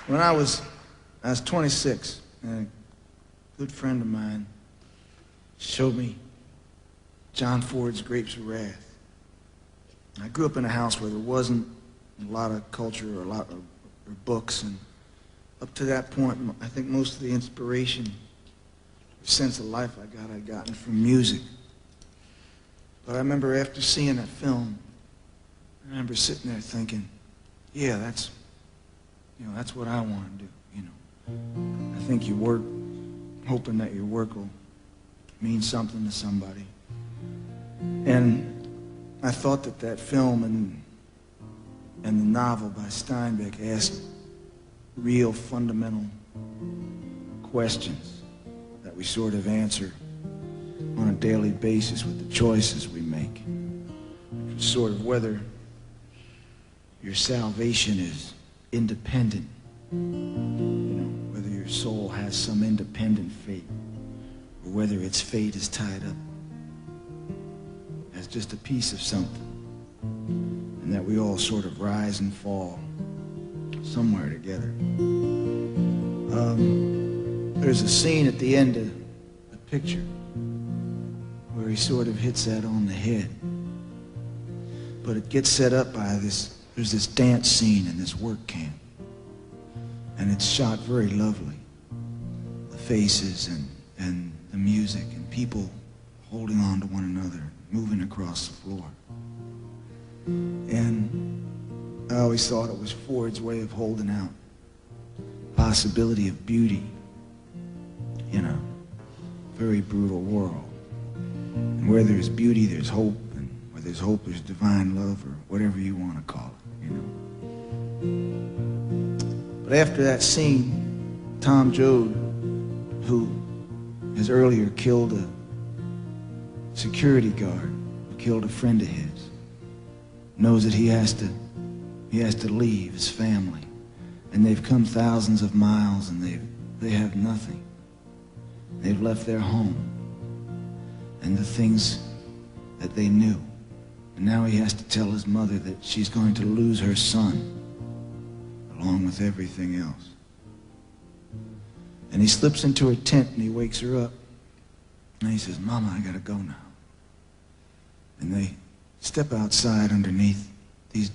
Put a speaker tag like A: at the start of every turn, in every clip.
A: When I was 26, and a good friend of mine showed me John Ford's Grapes of Wrath. I grew up in a house where there wasn't a lot of culture or or books, and up to that point, I think most of the inspiration, the sense of life I'd gotten from music. But I remember after seeing that film, I remember sitting there thinking, yeah, that's what I want to do, I think you work hoping that your work will mean something to somebody. And I thought that film and the novel by Steinbeck asked real fundamental questions that we sort of answer on a daily basis with the choices we make. Sort of whether your salvation is independent, whether your soul has some independent fate, or whether its fate is tied up as just a piece of something, and that we all sort of rise and fall somewhere together. There's a scene at the end of the picture where he sort of hits that on the head, but it gets set up by there's this dance scene in this work camp, and it's shot very lovely. The faces and the music and people holding on to one another, moving across the floor. And I always thought it was Ford's way of holding out possibility of beauty in a very brutal world. And where there's beauty, there's hope, and where there's hope, there's divine love, or whatever you want to call it, But after that scene, Tom Joad, who has earlier killed a security guard who killed a friend of his, knows that he has to leave his family, and they've come thousands of miles, and they have nothing. They've left their home and the things that they knew, and now he has to tell his mother that she's going to lose her son along with everything else. And he slips into her tent and he wakes her up, and he says, "Mama, I gotta go now." And they step outside underneath these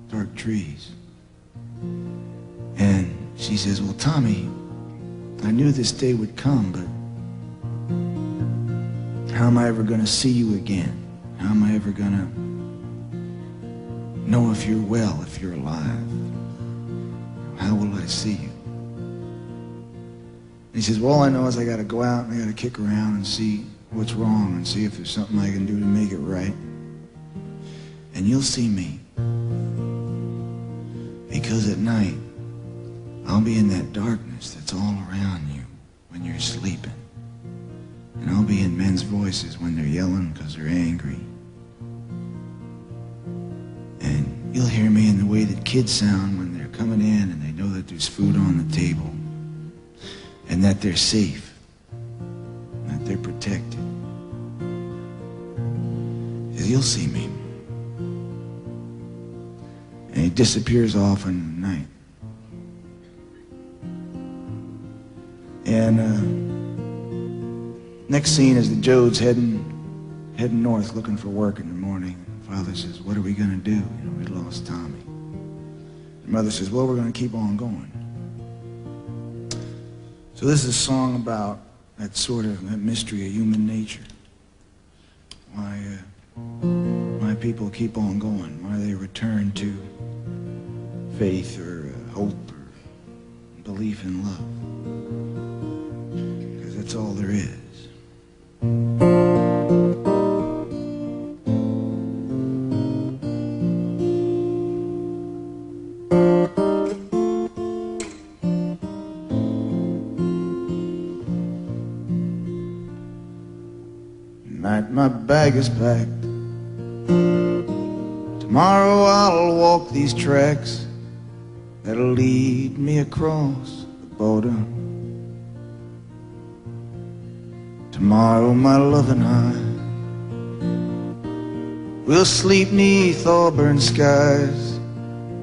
A: dark trees. And she says, "Well, Tommy, I knew this day would come, but how am I ever going to see you again? How am I ever going to know if you're well, if you're alive? How will I see you?" And he says, "Well, all I know is I got to go out and I got to kick around and see what's wrong and see if there's something I can do to make it right. And you'll see me. Because at night, I'll be in that darkness that's all around you when you're sleeping. And I'll be in men's voices when they're yelling because they're angry. And you'll hear me in the way that kids sound when they're coming in and they know that there's food on the table and that they're safe, that they're protected. He says, you'll see me." And he disappears off in the night. And next scene is the Joads heading north looking for work in the morning. Father says, "What are we going to do? We lost Tommy." The mother says, "Well, we're going to keep on going." So this is a song about that sort of that mystery of human nature. Why people keep on going. Why they return to faith or hope or belief in love. Because that's all there is. Tonight my bag is packed. Tomorrow I'll walk these tracks that'll lead me across the border. Tomorrow my love and I will sleep 'neath auburn skies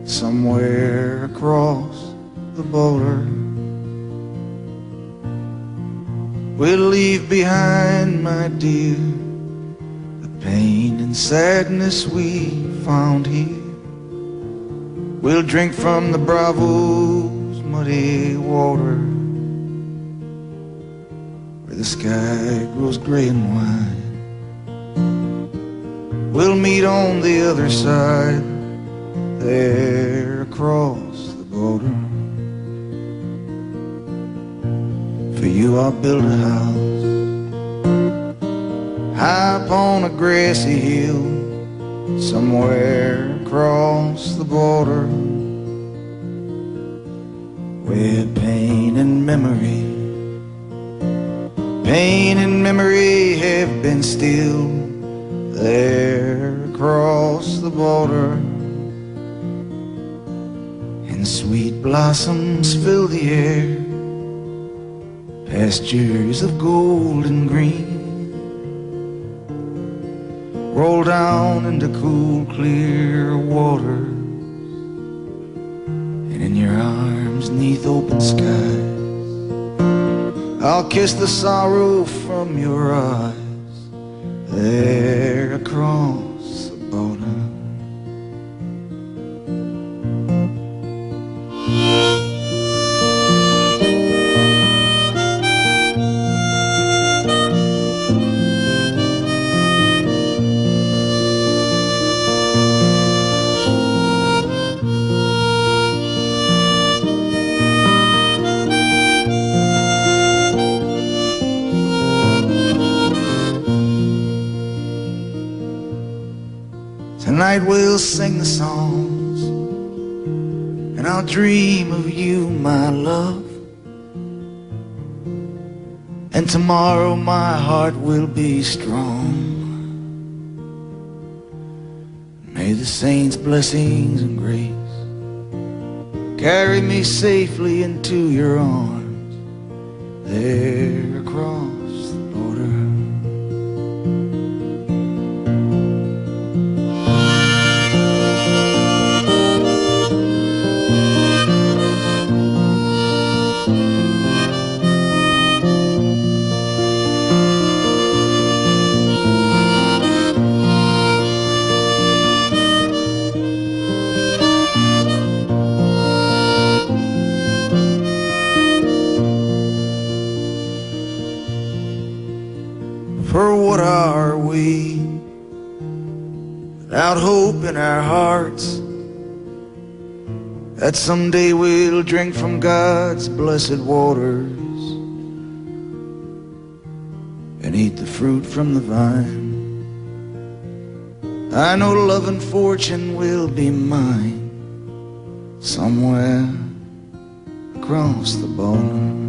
A: somewhere across the border. We'll leave behind, my dear, the pain and sadness we found here. We'll drink from the Bravo's muddy water, where the sky grows gray and white. We'll meet on the other side, there across the border. For you I'll build a house high upon a grassy hill, somewhere across the border, where pain and memory have been stilled, there across the border. And sweet blossoms fill the air, pastures of gold and green, roll down into cool, clear waters, and in your arms, 'neath open skies, I'll kiss the sorrow from your eyes, there across the border. Tonight we'll sing the songs, and I'll dream of you, my love. And tomorrow my heart will be strong. May the saints' blessings and grace carry me safely into your arms, there across the border. For what are we without hope in our hearts, that someday we'll drink from God's blessed waters and eat the fruit from the vine? I know love and fortune will be mine, somewhere across the border.